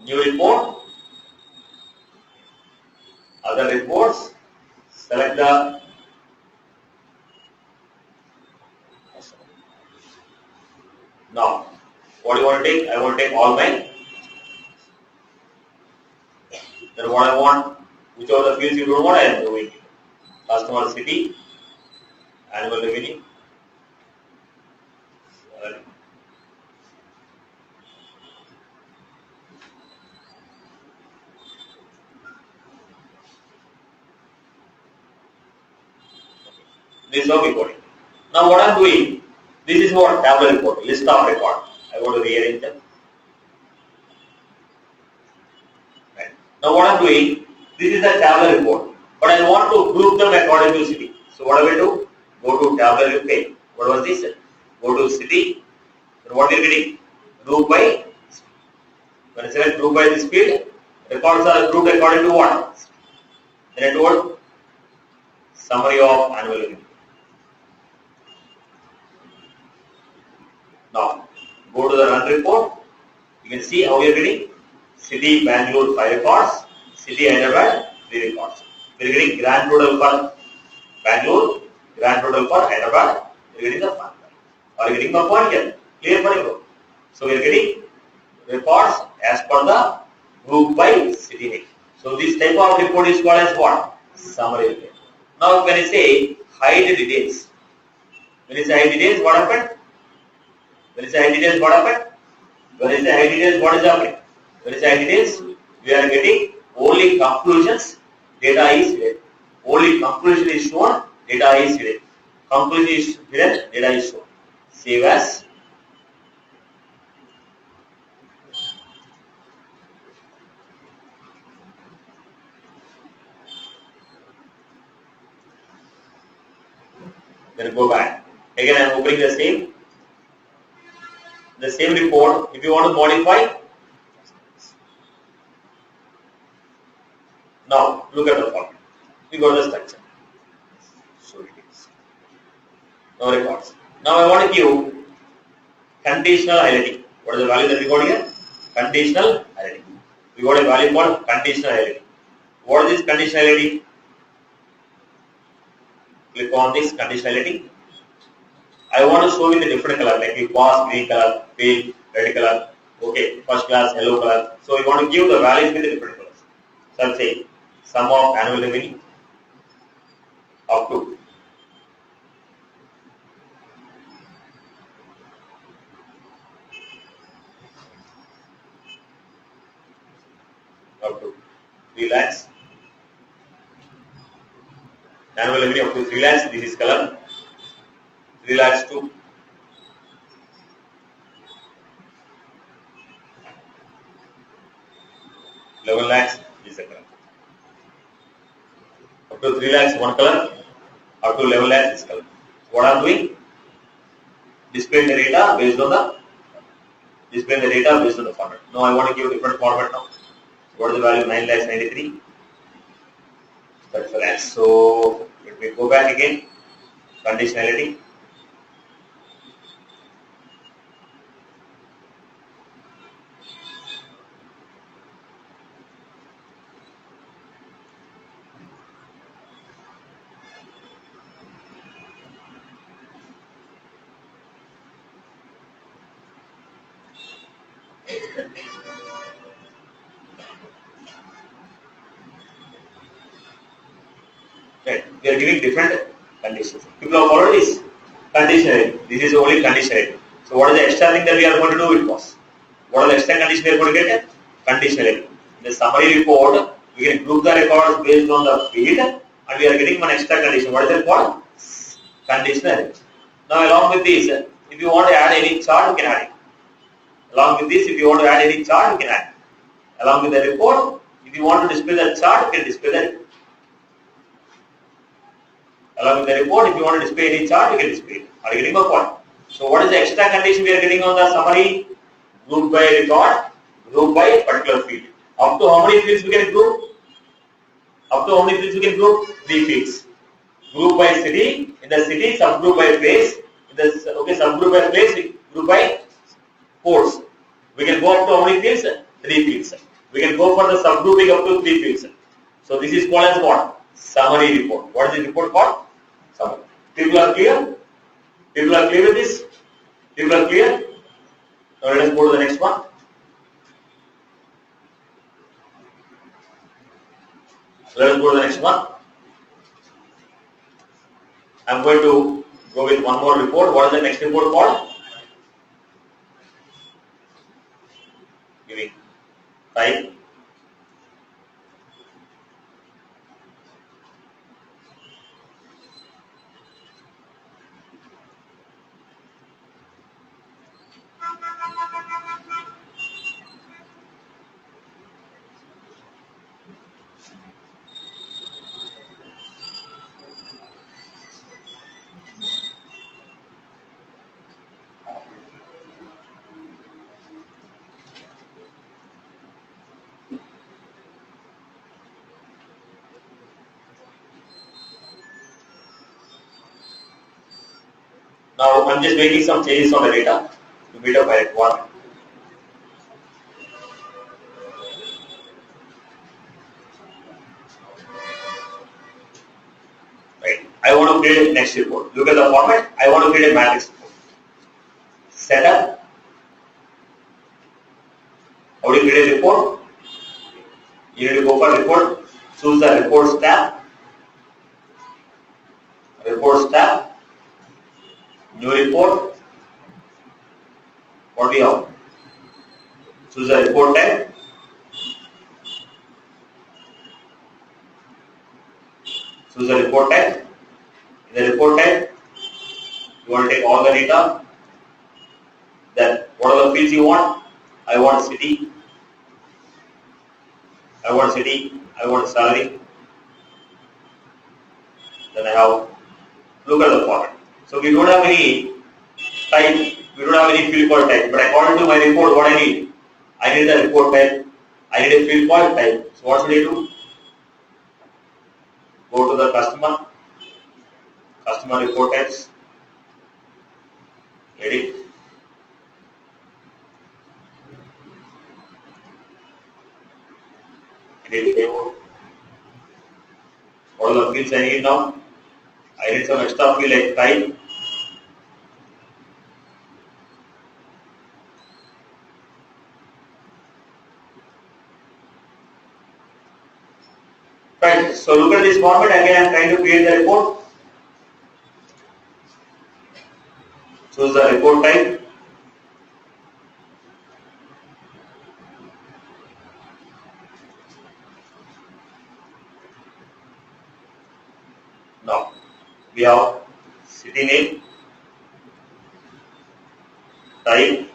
New report. Other reports. Select the. Now, what do you want to take? I want to take all my. Then what I want, which are the fields you don't want, I am doing it. Customer city, annual revenue. This is how we got it. Now what I am doing, this is what tabular report, list of record. I want to rearrange them. Right. Now what I am doing, this is a tabular report, but I want to group them according to city. So what I will do, go to tabular report. What was this? Go to city. Then what you are getting? Group by. When I select group by this field, records are grouped according to what? Then I told summary of annual revenue. Now, go to the run report. You can see how you are getting city Bangalore 5 records, city Hyderabad 3 records. We are getting grand total for Bangalore, grand total for Hyderabad. We are getting the fund. Are you getting my point here? Clear for you? So we are getting records as per the group by city name. So this type of report is called as what? Summary report. Now when I say hide details, when I say hide details, what happened? When I say hide details, what happened? When I say hide details, what is happening? When I say hide details, we are getting only conclusions, data is hidden. Only conclusion is shown, data is hidden. Conclusion is hidden, data is shown. Save as. Then go back. Again, I am opening the same report. If you want to modify, now look at the format. We got the structure. So it is. Now records. Now I want to give conditional highlighting. What is the value that we got here? Conditional highlighting. We got a value called conditional highlighting. What is this conditional highlighting? Click on this conditional highlighting. I want to show you the different color, like it was green color, pale, red color, okay, first class, yellow color. So you want to give the values with the different colors. So I'll say sum of annual revenue up to up to 3 lakhs. Annual revenue up to 3 lakhs. This is color. 3 lakhs to 11 lakhs is the color. Up to 3 lakhs one color, up to 11 lakhs this color. So what I am doing? Displaying the data based on the format. Now I want to give a different format now. So what is the value? 9 lakhs 93. 35 lakhs. So let me go back again. Conditionality. Right. We are giving different conditions. People have followed this conditionality. This is only conditionality. So what is the extra thing that we are going to do with cost? What are the extra conditions we are going to get? Conditionality. In the summary report, we can group the records based on the field, and we are getting one extra condition. What is it called? Conditionality. Now along with this, If you want to add any chart, you can add it. Along with this, if you want to add any chart, you can add it. Along with the report, if you want to display the chart, you can display the report. Along with the report, if you want to display any chart, you can display it. Are you getting my point? So what is the extra condition we are getting on the summary? Group by record, group by particular field. Up to how many fields we can group? Up to how many fields we can group? 3 fields. Group by city, in the city, subgroup by place, in the subgroup by place, group by ports. We can go up to how many fields? 3 fields. We can go for the subgrouping up to 3 fields. So this is called as what? Summary report. What is the report called? Summary. People are clear? People are clear with this? People are clear? Now let us go to the next one. Let us go to the next one. I am going to go with one more report. What is the next report called? Giving type. Now I am just making some changes on the data to meet up my requirement. Right. I want to create a next report. Look at the format. I want to create a matrix report. Setup. How do you create a report? You need to go for report. Choose the reports tab. Reports tab. New report. What we have? Choose the report type. Choose the report type. In the report type, you want to take all the data. Then what are the fields you want? I want city. I want city. I want salary. Then I have, look at the format. So we don't have any type, we don't have any field called type, but according to my report, what I need? I need the report type, I need a field called type. So what should I do? Go to the customer report types, edit, table. What are the fields I need now? I need some extra field like type. Right, so look at this format. Again, I am trying to create the report. Choose the report type. Now, we have city name, type,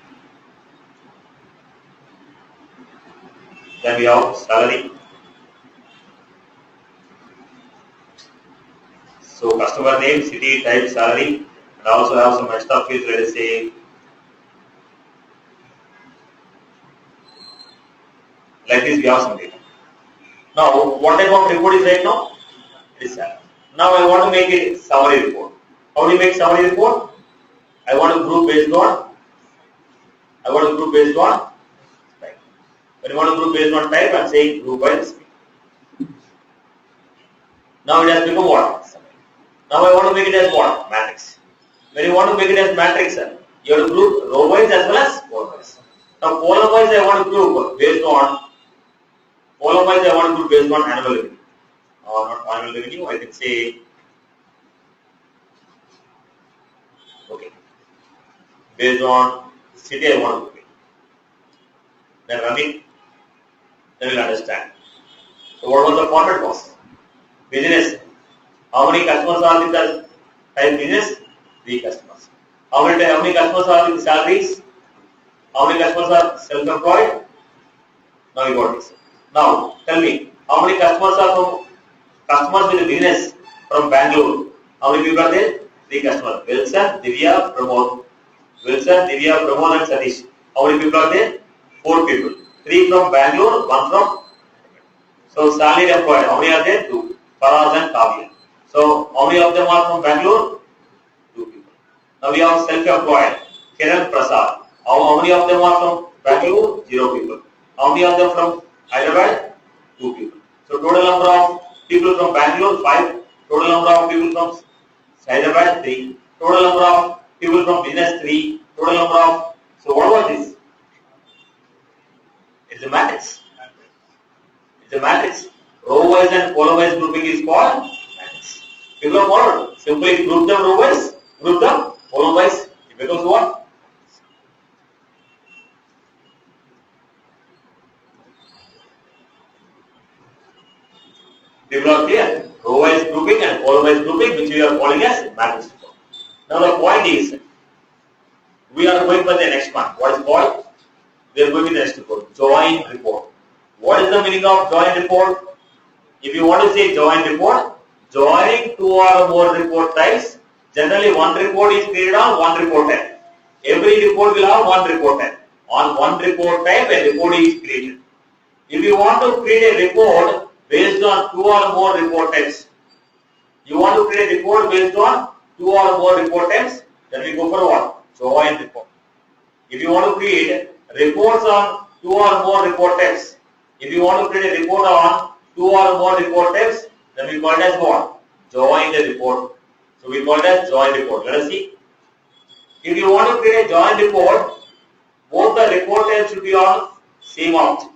then we have salary. So customer name, city, type, salary, and also have some extra fields. Let us say like this. We have some data. Now, what type of report is right now? It is salary. Now I want to make a summary report. How do you make summary report? I want to group based on. Type. When you want to group based on type, I am saying group by this. Now it has become what? Now I want to make it as what? Matrix. When you want to make it as matrix, you have to group row wise as well as column wise. Now column wise I want to group based on annual revenue. Or not annual revenue, I can say okay. Based on city I want to group it. Then run it, then we'll understand. So what was the format was? Business. How many customers are in the type business? 3 customers. How many customers are with salaries? How many customers are self-employed? Now you got this. Now tell me, how many customers are from customers with business from Bangalore? How many people are there? Three customers. Wilson, Divya, Pramod. Wilson, Divya, Pramod and Satish. How many people are there? Four people. Three from Bangalore, one from. So salaried employed. How many are there? Two. Faraz and Kavya. So how many of them are from Bangalore? Two people. Now we have self-employed. Kiran Prasad. How many of them are from Bangalore? Zero people. How many of them from Hyderabad? Two people. So total number of people from Bangalore, five. Total number of people from Hyderabad, three. Total number of people from business, three. Total number of. So what was this? It's a matrix. It's a matrix. Row-wise and column-wise grouping is called matrix. People are followed. Simply group them row-wise, group them column-wise. It becomes what? People are clear. Row-wise grouping and column-wise grouping, which we are calling as matrix. Now the point is, we are going for the next one. What is called? We are going with the next report. Join report. What is the meaning of join report? If you want to say join report, joining two or more report types, generally one report is created on one report type. Every report will have one report type. On one report type, a report is created. If you want to create a report based on two or more report types, you want to create a report based on two or more report types, then we go for what? Join report. If you want to create reports on two or more report types, if you want to create a report on two or more report types, then we call it as what? Join the report. So we call it as join report. Let us see. If you want to create a join report, both the report types should be on same object.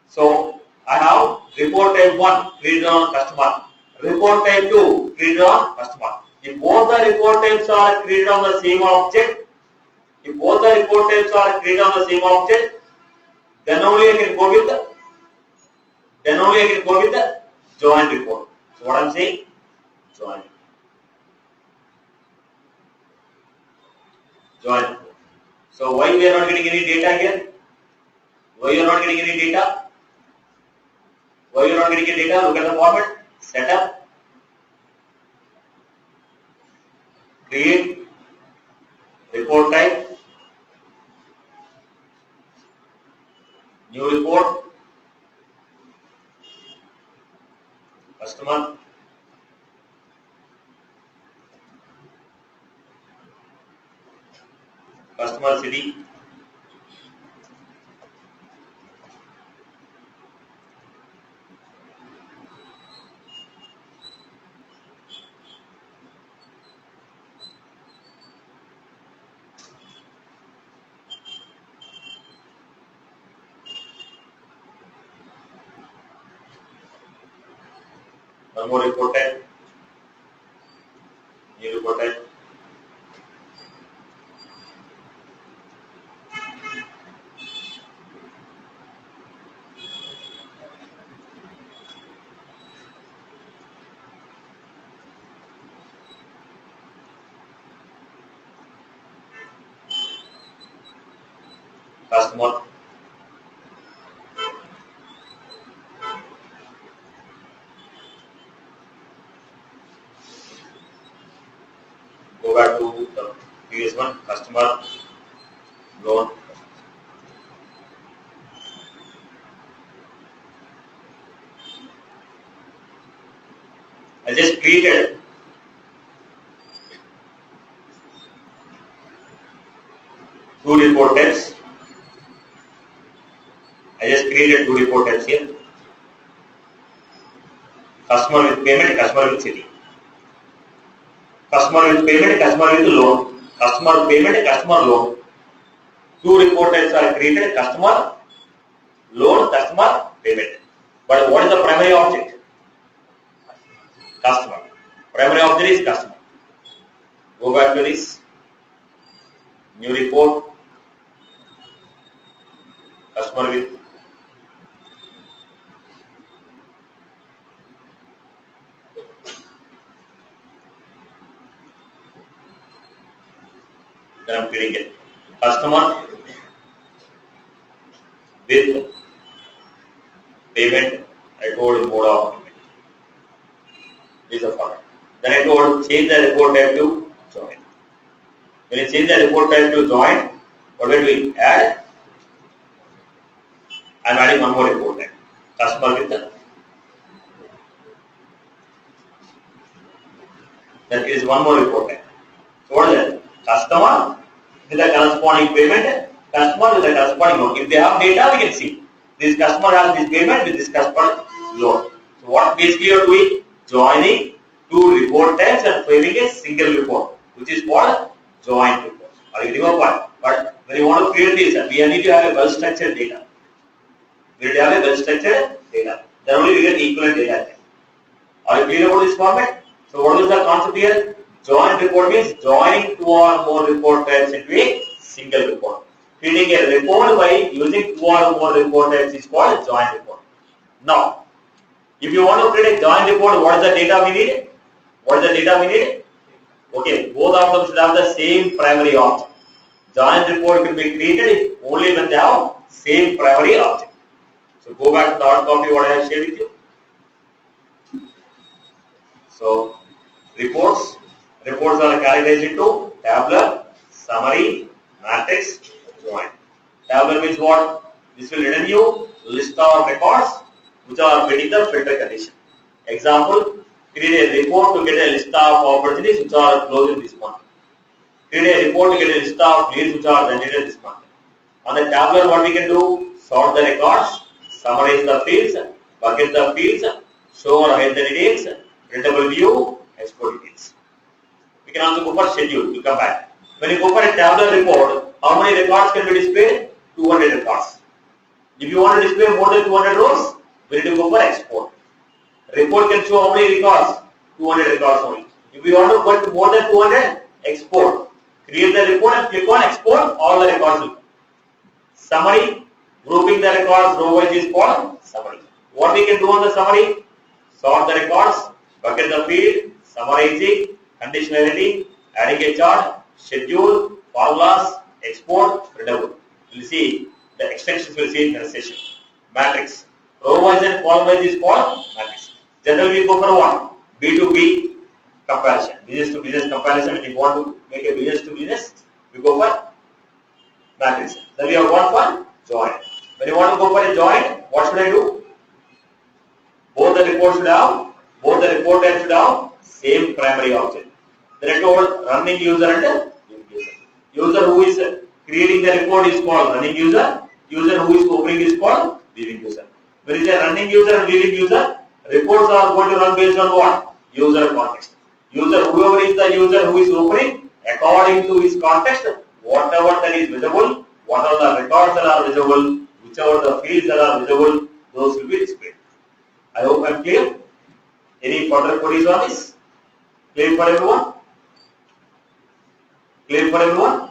So I have report type 1 created on customer, report type 2 created on customer. If both the report types are created on the same object, if both the report types are created on the same object, then only I can go with the join report. So what I'm saying? Join. Join report. So why we are not getting any data here? Why you are not getting any data? Why you are not getting any data? Look at the format. Setup, create, report type, new report, customer, customer city, one more report type, new report type, customer, go back to the previous one, customer, loan. I just created two report types. I just created two report types here. Customer with payment, customer with city. Customer with payment, customer with loan. Customer payment, customer loan. Two report types are created, customer loan, customer payment. But what is the primary object? Customer. Primary object is customer. Go back to this. New report. Customer with Then I'm creating it. Customer with payment. I told mode of payment. This is a format. Then I told change the report type to join. When you change the report type to join, what will we add? I'm adding one more report type. Customer with the, that is one more report type. So what is that? Customer with the corresponding payment, customer with the corresponding loan. If they have data, we can see. This customer has this payment with this customer loan. So what basically you are doing? Joining two report types and framing a single report, which is called joint report. Are you getting my point? But when you want to create this, we need to have a well-structured data. We need to have a well-structured data. Then only we get equivalent data. Are you clear about this format? So what is the concept here? Joint report means joining two or more report types into a single report. Creating a report by using two or more report types is called joint report. Now, if you want to create a joint report, what is the data we need? What is the data we need? Okay, both of them should have the same primary object. Joint report can be created only when they have same primary object. So go back to the hard copy what I have shared with you. So reports are categorized into tabular, summary, matrix, join. Tabular means what? This will return you list of records which are meeting the filter condition. Example, create a report to get a list of opportunities which are closing this month. Create a report to get a list of leads which are generated this month. On the tabular, what we can do? Sort the records, summarize the fields, bucket the fields, show or hide the details, printable view, export details. We can also go for schedule. We'll come back. When you go for a tabular report, how many records can be displayed? 200 records. If you want to display more than 200 rows, we need to go for export. Report can show how many records? 200 records only. If you want to put more than 200, export. Create the report and click on export, all the records will come. Summary, grouping the records row-wise is called summary. What we can do on the summary? Sort the records, bucket the field, summarizing, conditionality, adding a chart, schedule, formulas, export, printable. You will see the extensions will see in the session. Matrix. Row-wise and column-wise is called matrix. Generally we go for what? B2B comparison. Business to business comparison. If you want to make a business to business, we go for matrix. Then we have one for join. When you want to go for a join, what should I do? Both the report types should have same primary object. Then I told running user and viewing user. User who is creating the report is called running user. User who is opening is called viewing user. When it is a running user and viewing user, reports are going to run based on what? User context. Whoever is the user who is opening, according to his context, whatever that is visible, what are the records that are visible, whichever the fields that are visible, those will be displayed. I hope I am clear. Any further queries on this? Clear for everyone? Clear for everyone?